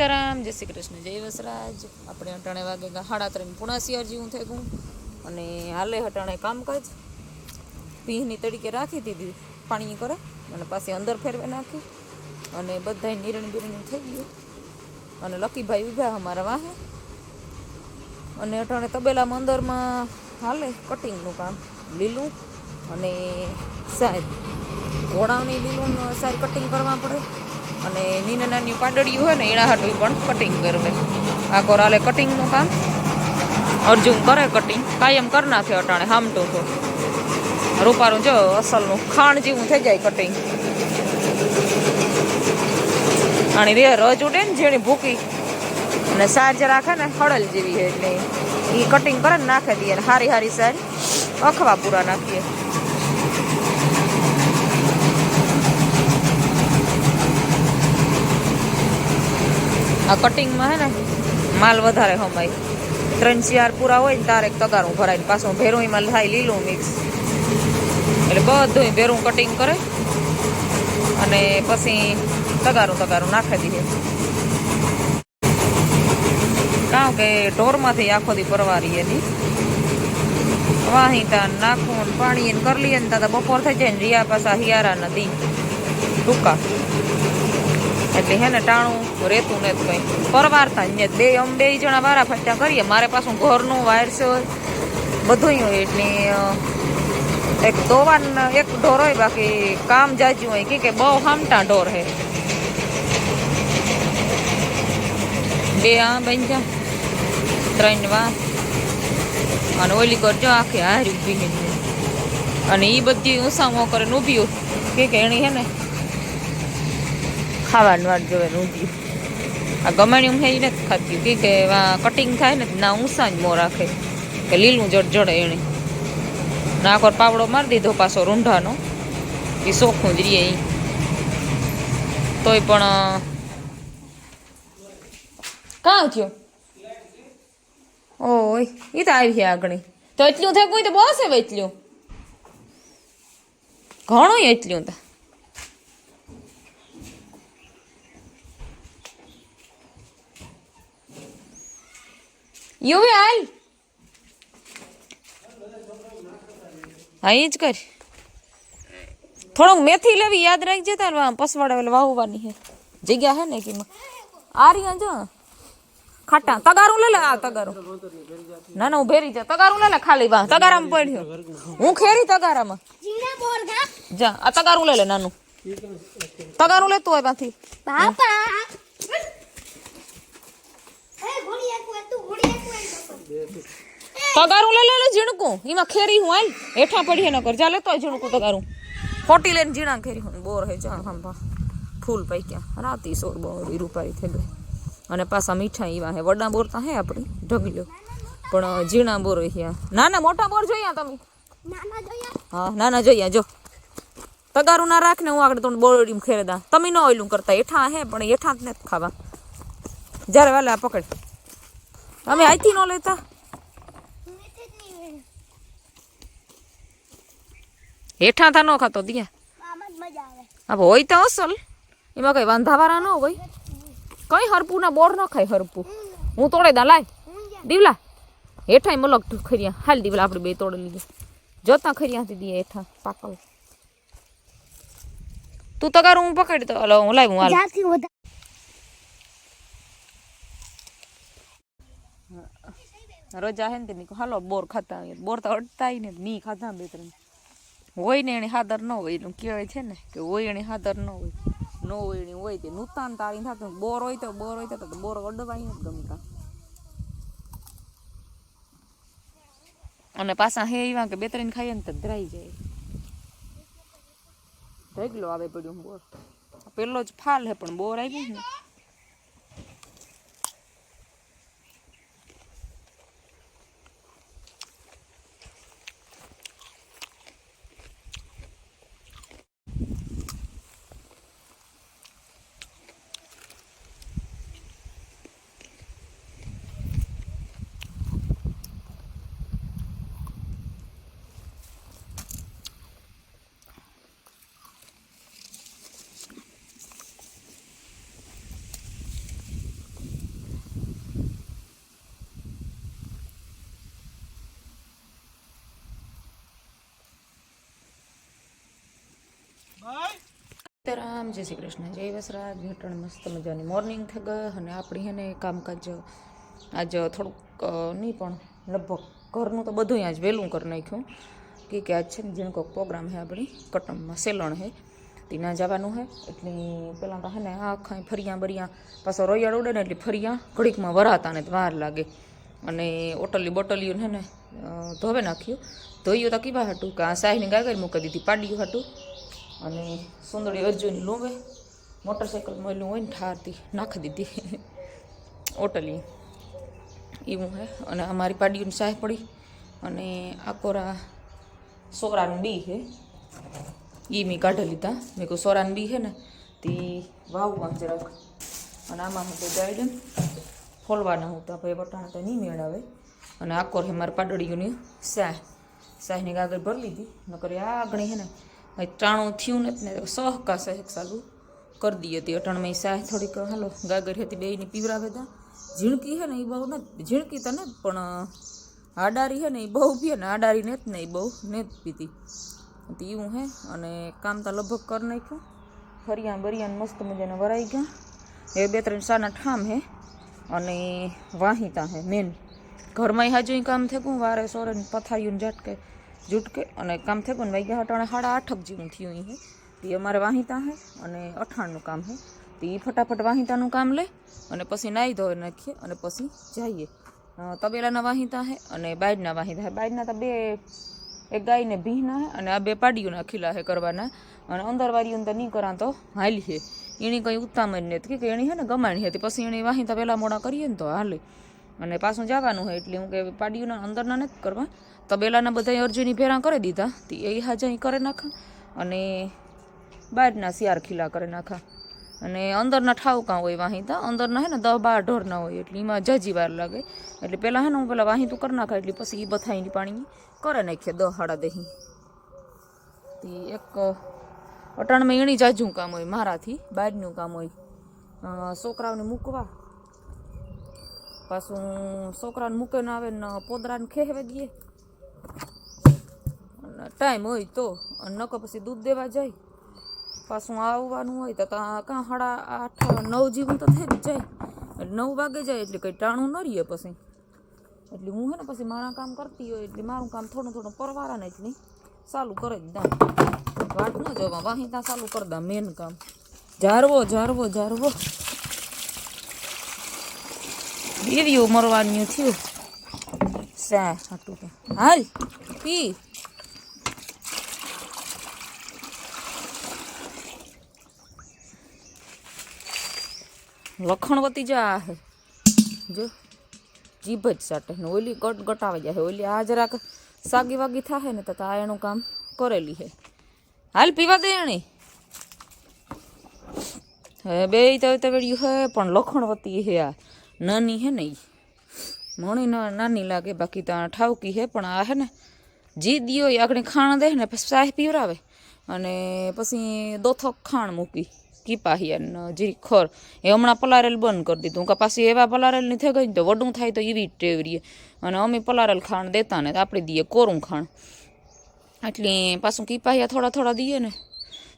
સીતારામ, જય શ્રી કૃષ્ણ, જય વસરાજ. આપણે અટાણે વાગે 3:30 પુણાસિયાર જેવું થઈ ગયું અને હાલે હટાણે કામકાજ ભીંની તડીકે રાખી દીધી પાણી કરે અને પાછી અંદર ફેરવે નાખી અને બધા નિરણી બિરણી થઈ ગયું અને લકીભાઈ ઊભા અમારા વાહે અને અટાણે તબેલામાં અંદરમાં હાલે કટિંગનું કામ લીલું અને સાહેબ ઘોડાની લીલું સારી કટિંગ કરવા પડે અને નાની નાની પાંદડીઓ હોય ને એના હાટું પણ કટિંગ કરવે. આ કોરાલે કટિંગનું કામ અર્જુન કરે કટિંગ કાયમ કરી નાખે અટાણે હામટું તો રૂપારું જો અસલનું ખાણ જેવું થઈ જાય કટિંગ. આની રે રજ ઉડે ને જેની ભૂકી અને સાર જે રાખે ને હળલ જેવી છે એટલે એ કટિંગ કરે ને નાખી દઈએ ને હારી હારી સાર અખવા પૂરા નાખીએ. આ કટિંગમાં હે ને માલ વધારે હમાય 3-4 પૂરા હોય ને તારે તગારું ભરાય ને પાછું ભેરું માલ થાય લીલું મિક્સ એટલે બધું ભેરું કટિંગ કરે અને પછી તગારું નાખી દઈએ. કારણ કે ઢોરમાંથી આખો દી પરવારી એની વાહી તા નાખવું પાણી એને કરી લઈએ ને તા બપોર થઈ જાય ને રિયા પાછા હિયારા નદી ટૂંકા એટલે હે ને ટાણું રહેતું ને કંઈ પરવારતા ને બે જણા વારા ફરતા કરીએ. મારે પાછું ઘરનું વાયર છે બધું હોય એટલે એક દોવાન એક ઢોર હોય બાકી કામ જાજ્યું હોય કે બહુ હામટા ઢોર હે. બે આ બન જા 3 વા અને ઓલી કરજો આખી હારી ઊભી અને એ બધી ઊંસામો કરે ને ઊભી કે એની હે ને ખાવાનું વાત જોવે ઊંધિયું. આ ગમાણી હું નથી ખાતી કે કટિંગ થાય ને ના ઊંસા જ મોં રાખે કે લીલું જડજડે એને નાખોર પાવડો મારી દીધો પાછો રૂંઢાનો એ ચોખ્ખું જ રહીએ. તોય પણ કાં થયો ઓય એ તો આવી આગળ તો એટલું થાય કોઈ તો બસ હવે એટલું ઘણું એટલું તો યુવી હાલ હા એ જ કર. થોડુંક મેથી લેવી યાદ રાખજે તાર પસવાડા વાવવાની હે જગ્યા હે ને કે આ રહ્યા જો ખાટા તગારું લે આ તગારું ના હું ભેરી જા તગારું લે ખાલી વાહ તગારામાં પડ્યો હું ખેરી તગારામાં જા આ તગારું લે નાનું તગારું લેતું હોય પાછી તગારું લે ઝીણકું એમાં ખેરી હું હાલ હેઠા પડી ન કર જા લેતો ઝીણકું તગારું ખોટી લઈને ઝીણા ખેરી હું બોર હે જા હંભા ફૂલ પૈક્યા રાતી સોર બોરી રૂપારી થઈ ગઈ અને પાછા મીઠા એવા હે વડા બોર તો હે આપણી ઢગલ્યો પણ ઝીણા બોર હે. નાના મોટા બોર જોયા તમે હા નાના જોયા જો તગારું ના રાખ ને હું આગળ તો બોરડીમાં ખેરદા તમે ન ઓયલું કરતા હેઠા હે પણ હેઠા જ નથી ખાવા જ્યારે વાલે આ પકડ અમે આઈથી ન લેતા હેઠા થા ન ખાતો દિયા હવે હોય તો અસલ એમાં કઈ વાંધાવાળા ન હોય કઈ હરપું ના બોર ન ખાય હરપું હું તોડે દા લાય દીવલા હેઠા મલક ખરિયા હાલ દીવલા આપણે બે તોડે લીધે જોતા ખરિયા હતી હેઠા પાકલ તું તગારું હું પકડી તો હું લાવ હું હાલ રજા હે ને હાલો બોર ખાતા બોર તો અડતા ને ની ખાધા 2-3 હોય ને એને હાદર ન હોય એનું કહેવાય છે ને કે હોય એને હાદર ન હોય ન હોય એને હોય તે નુકસાન તારી થતું બોર હોય તો બોર અડવાય જ ગમતા અને પાછા હે એવા કે 2-3 ખાઈએ ને તો ધરાઈ જાય ઢગલો આવે પડ્યું બોર પેલો જ ફાલ હે પણ બોર આવી ને સીતારામ, જય શ્રી કૃષ્ણ, જય વસરાજ. ઘટણ મસ્ત મજાની મોર્નિંગ થઈ ગઈ અને આપણી હે ને કામકાજ આજ થોડુંક નહીં પણ લગભગ ઘરનું તો બધું આજ વહેલું કરી નાખ્યું કે આજ છે ને જેને કોઈક પ્રોગ્રામ છે આપણી કટમમાં સેલણ છે ત્યાં જવાનું છે. એટલે પહેલાં તો હે ને આખા ફરિયા બરિયા પાછો રોયાળ ઉડે ને એટલે ફરિયા ઘડીકમાં વરાતા ને વાર લાગે અને ઓટલી બોટલીઓ છે ને ધોવે નાખ્યું. ધોયું તો કીવા હતું કે આ સાહીની ગાગર મૂકી દીધી પાડ્યું હતું અને સુંદરી અર્જુની લૂંવે મોટરસાઇકલ મળેલું હોય ને ઠારથી નાખી દીધી ઓટલી એવું હે. અને અમારી પાડીઓની સાહ પડી અને આ કોરા સોરાનું બી છે એ મેં કાઢી લીધા. મેં કહું સોરાનું બી છે ને તે વાવવા જરાક અને આમાં હું તો ગાઈડન ફોલવાના હું તો ભાઈ વટાણા તો નહીં મેળાવે. અને આકોર છે મારી પાડડીઓની સાહની ગાગર ભરી લીધી નકર આગળ છે ને ટાણું થયું ને સહકા સહેક સાલું કરી દઈએ હતી અટાણમાં સાહ થોડીક હાલો ગાગર હતી બેયની પીવરાવે હતા. ઝીણકી છે ને એ બહુ નથી ઝીણકી તો નથી પણ આડારી છે ને એ બહુ પીએ ને આડારી ને જ ને એ બહુ ને જ પીતી હતી એવું હે. અને કામ તો લગભગ કરી નાખ્યું ફરિયા બરિયાને મસ્ત મજાને વરાઈ ગયા. એ 2-3 સાના ઠામ હે અને વાહિતા હે મેન ઘરમાં હાજુ કામ થયું વારે સોરે પથારીયું ઝટકે જુટકે અને કામ થયું ને વાગ્યા હટાણે 8:30 જેવું થયું છે. તે અમારે વાહિતા હે અને 88નું કામ છે. તે ફટાફટ વાહિતાનું કામ લે અને પછી નાહી ધોઈ નાખીએ અને પછી જઈએ. તબેલાના વાહિતા હે અને બાજના વાહિતા હે. બાજના તો 2 એક ગાયને ભીના હે અને આ 2 પાડીઓના ખીલા હે કરવાના. અને અંદરવાળીઓને તો નહીં કરા તો હાલી છે એની કંઈ ઉતામણ નથી કે એની હે ને ગમાણી હતી પછી એની વાહિતા પહેલાં મોડા કરીએ ને તો હાલે. અને પાછું જવાનું હોય એટલે હું કે પાડીઓના અંદરના નથી કરવા તબેલાના બધા અર્જુની ભેરા કરી દીધા તે એ હાજા કરી નાખા અને બહારના શિયાર ખીલા કરી નાખા. અને અંદરના ઠાવકા હોય વાહિતા અંદરના હે ને 10-12 ઢોરના હોય એટલે એમાં જાજી વાર લાગે. એટલે પહેલાં હે ને હું પેલા વાહિતું કરી નાખા એટલે પછી એ બથાઈની પાણી કરે નાખીએ 10-10:30. તે એક અટાણમાં એણી જાજું કામ હોય મારાથી બહારનું કામ હોય છોકરાઓને મૂકવા પાછું છોકરાને મૂકે ને આવે ને પોદરાને ખેહવે દઈએ ટાઈમ હોય તો નકો પછી દૂધ દેવા જાય પાછું આવવાનું હોય તો કાં 8:30-9 જેવું તો થઈ જ જાય એટલે 9 વાગે જાય એટલે કંઈ ટાણું ન રહીએ પછી. એટલે હું હે ને પછી મારા કામ કરતી હોય એટલે મારું કામ થોડું પરવારા ને એટલે ચાલુ કરી જ દઉં વાટ ન જોવા વાહિતા ચાલુ કરી દઉં મેન કામ જારવો દેવ્યું મરવાનું થયું સા હાટું તો હાલ પી લખણવતી જા હે જો જીભ જ સાટે ને ઓલી ગટાવી જાય ઓલી આ જરાક સાગી વાગી થાય ને તો આ એનું કામ કરેલી હે. હાલ પીવા દે એણે હે બે તો વેડ્યું હે પણ લખણવતી હે આ નાની હે ને મણી નાની લાગે બાકી તો ઠાવકી હે પણ આ હે ને જી દિયો આગળ ખાણ દે ને પછી ચાહ પીવરાવે અને પછી દોથક ખાણ મૂકી કીપાહિયા જીરી ખર એ હમણાં પલારેલ બંધ કરી દીધું કે પાછી એવા પલારેલની થઈ ગઈ ને તો વડું થાય તો એવી ટેવરીએ અને અમે પલારેલ ખાણ દેતા ને આપણે દઈએ કોરું ખાણ એટલે પાછું કીપાહિયા થોડા દઈએ ને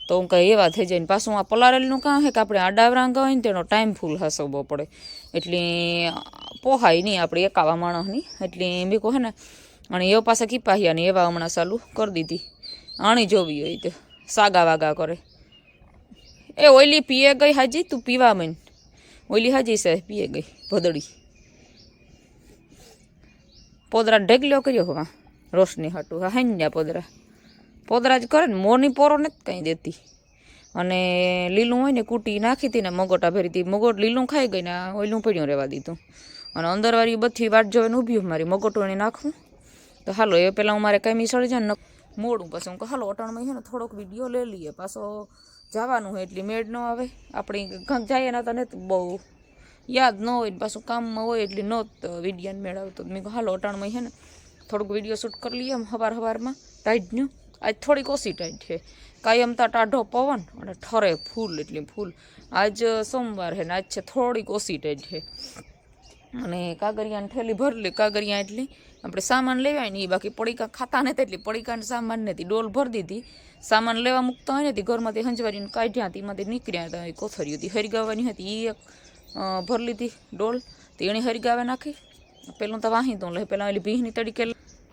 તો હું કંઈ એવા થઈ જાય ને પાછું આ પલારેલનું કામ છે કે આપણે આ ડાવરાંગા હોય ને તેનો ટાઈમ ફૂલ હસવવો પડે એટલે પોહાય નહીં આપણે એકાવા માણસની એટલે મેં કહું હે ને અને એ પાસે કીપાહિયાની એવા હમણાં ચાલુ કરી દીધી આણી જોવી હોય તો સાગા વાગા કરે. એ ઓઈલી પીએ ગઈ હાજી તું પીવા મન ઓઈલી હાજી છે પીએ ગઈ ભદડી પોદરા ઢેગલ્યો કર્યો હવા રોશની હાટું હા હાન્યા પોદરા જ કરે ને મોરની પોરો નથી કંઈ દેતી. અને લીલું હોય ને કૂટી નાખી હતી ને મગોટા ભરી હતી મગોટ લીલું ખાઈ ગઈ ને ઓઈલું પડ્યું રહેવા દીધું અને અંદરવાળી બધી વાટ જોઈને ઊભી મારી મગોટું એને નાખવું તો હાલો એ પહેલાં હું મારે કાંઈ સળી જાય ને મોડું પછી હું કહું હાલો અટાણમાં છે ને થોડોક વિડીયો લઈ લઈએ પાછો જવાનું હોય એટલે મેળ ન આવે આપણે ઘંક જઈએ ને તો નથી બહુ યાદ ન હોય પાછું કામમાં હોય એટલે ન વિડીયાને મેળ આવતો મેં કહું હાલો અટાણમાં છે ને થોડુંક વિડીયો શૂટ કરી લઈએ એમ સવારમાં ટાઈટનું આજ થોડીક ઓછી ટાઈટ છે કાયમ તા ટાઢો પવન અને ઠરે ફૂલ એટલે ફૂલ આજ સોમવાર છે ને આજ છે થોડીક ઓછી ટાઈટ છે અને કાગરિયાની થેલી ભરી લે. કાગરિયા એટલી આપણે સામાન લેવાય ને એ, બાકી પડીકા ખાતા નથી એટલી પડીકાને સામાન નથી. ડોલ ભરી દીધી, સામાન લેવા મૂકતા હોય ને ઘરમાંથી હંજવારીને કાઢ્યા હતી, એમાંથી નીકળ્યા હતા. એ કોથળીઓ હતી હરિગાવાની હતી, એ એક ભરી લીધી ડોલ. તો એણે હરિગાવે નાખી. પેલું તો વાહી તો લે, પેલા એલી ભીહની તડીકે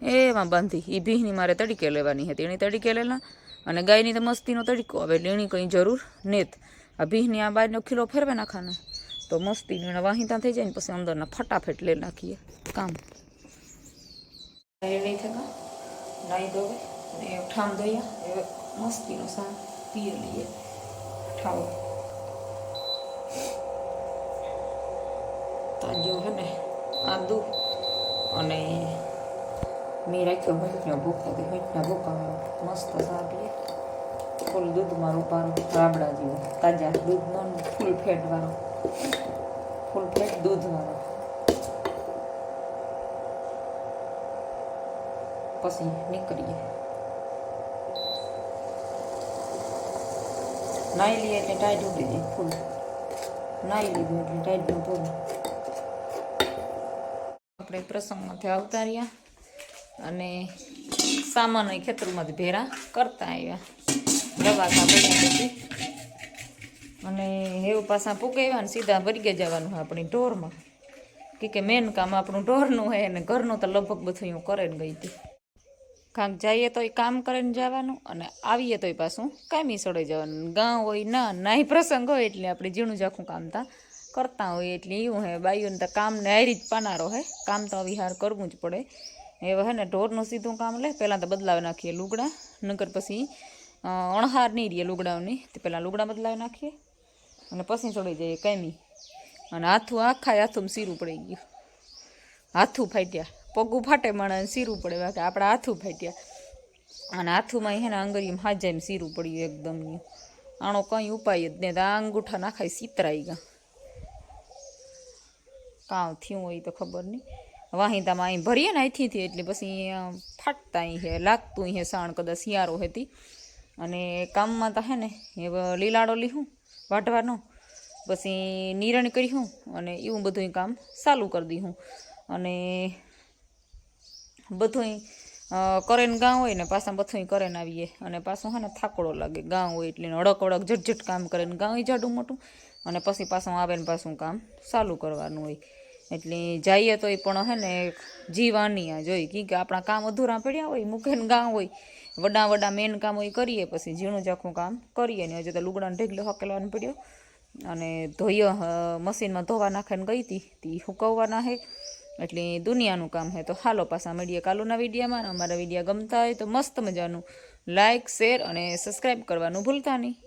એમાં બાંધી. એ ભીહની મારે તડીકે લેવાની હતી, એની તડીકે લેલા. અને ગાયની તો મસ્તીનો તડીકો આવે એટલે એની કંઈ જરૂર નેત. આ ભીહની આ બારનો ખીલો ફેરવે નાખાને તો મસ્તી એને વાહીતા થઈ જાય ને પછી અંદરના ફટાફટ લઈ નાખીએ કામ. રેડી થઈ ગયા, નાહી ધોવે અને ઠામ ધોયા. હવે મસ્તીનો સા પીએ લઈએ ઠાવ. તાજો હે ને આદુ અને મેં રાખ્યો હોઈટનો ભૂકો, હોઈટના ભૂકા મસ્ત સા પીએ. ફૂલ દૂધમાં રૂપારો રાબડા જેવો, તાજા દૂધનો ફૂલ ફેટવાળો, ફૂલ ફેટ દૂધવાળો. પછી નીકળીએ. નાહી લઈએ એટલે ટાઈટ ઉડી જાય ફૂલ. નાહી લીધું એટલે ટાઈટનું પૂરું. આપણે પ્રસંગમાંથી આવતા રહ્યા અને સામાન ખેતરમાંથી ભેરા કરતા આવ્યા. દવાકા પડ્યા પછી અને એવું પાછા પૂગાવ્યા ને સીધા વરગે જવાનું હોય આપણી ઢોરમાં. કે મેન કામ આપણું ઢોરનું હોય અને ઘરનું તો લગભગ બધું હું કરીને ગઈ હતી. કાંક જઈએ તો એ કામ કરીને જવાનું અને આવીએ તો એ પાછું કામી સડાઈ જવાનું. ગાં હોય ના નાહી પ્રસંગ હોય એટલે આપણે ઝીણું ઝાખું કામ તા કરતા હોય. એટલે એવું હે બાઈઓને તો કામને હારી જ પાનારો હે, કામ તો વિહાર કરવું જ પડે. એવા હે ને ઢોરનું સીધું કામ લે. પહેલાં તો બદલાવી નાખીએ લુગડા, નકર પછી અણહાર નહીં રહીએ લુગડાઓની. તો પહેલાં લુગડા બદલાવી નાખીએ અને પછી ચડી જઈએ કામી. અને હાથું આખા હાથું સીરું પડી ગયું, હાથું ફાટ્યા. પગું ફાટે માણસ સીરું પડે, બાકી આપણા હાથું ફાટ્યા. અને હાથુંમાં હે ને આંગળીમાં હાજામાં સીરું પડ્યું એકદમ. આણો કંઈ ઉપાય જ નહીં. તો આ અંગૂઠા નાખાય સીતરાઈ ગયા. કાં થયું હોય તો ખબર નહીં. વાહિતામાં અહીં ભરીએ ને અહીંથી એટલે પછી ફાટતા અહીં હે, લાગતું અહીં સાણ કદાચ શિયાળો હતી. અને કામમાં તો હે ને એ લીલાડો લીધું વાઢવાનો, પછી નિરણ કર્યું અને એવું બધું કામ ચાલુ કરી દીધું. અને બધું કરીને ગાં હોય ને પાછા બધું કરીને આવીએ. અને પાછું હે ને થાકડો લાગે ગાં હોય એટલે અડક અડક ઝટઝટ કામ કરીને ગાં હોય જાડું મોટું. અને પછી પાછું આવે ને પાછું કામ ચાલુ કરવાનું હોય. એટલે જઈએ તો એ પણ હે ને જીવાની આ જોઈ કે આપણા કામ અધૂરા પડ્યા હોય, મૂકીને ગાં હોય વડા વડા મેન કામ હોય કરીએ, પછી ઝીણું ઝાખું કામ કરીએ. ને હજુ તો લુગડાને ઢેગલો હકેલવાનો પડ્યો અને ધોઈએ મશીનમાં ધોવા નાખીને ગઈ હતી તે સુકવવાના હે. એટલે દુનિયાનું કામ હે. તો હાલો પાછા મળીએ કાલુના વિડીયામાં. અમારા વિડીયા ગમતા હોય તો મસ્ત મજાનું લાઇક, શેર અને સબસ્ક્રાઈબ કરવાનું ભૂલતા નહીં.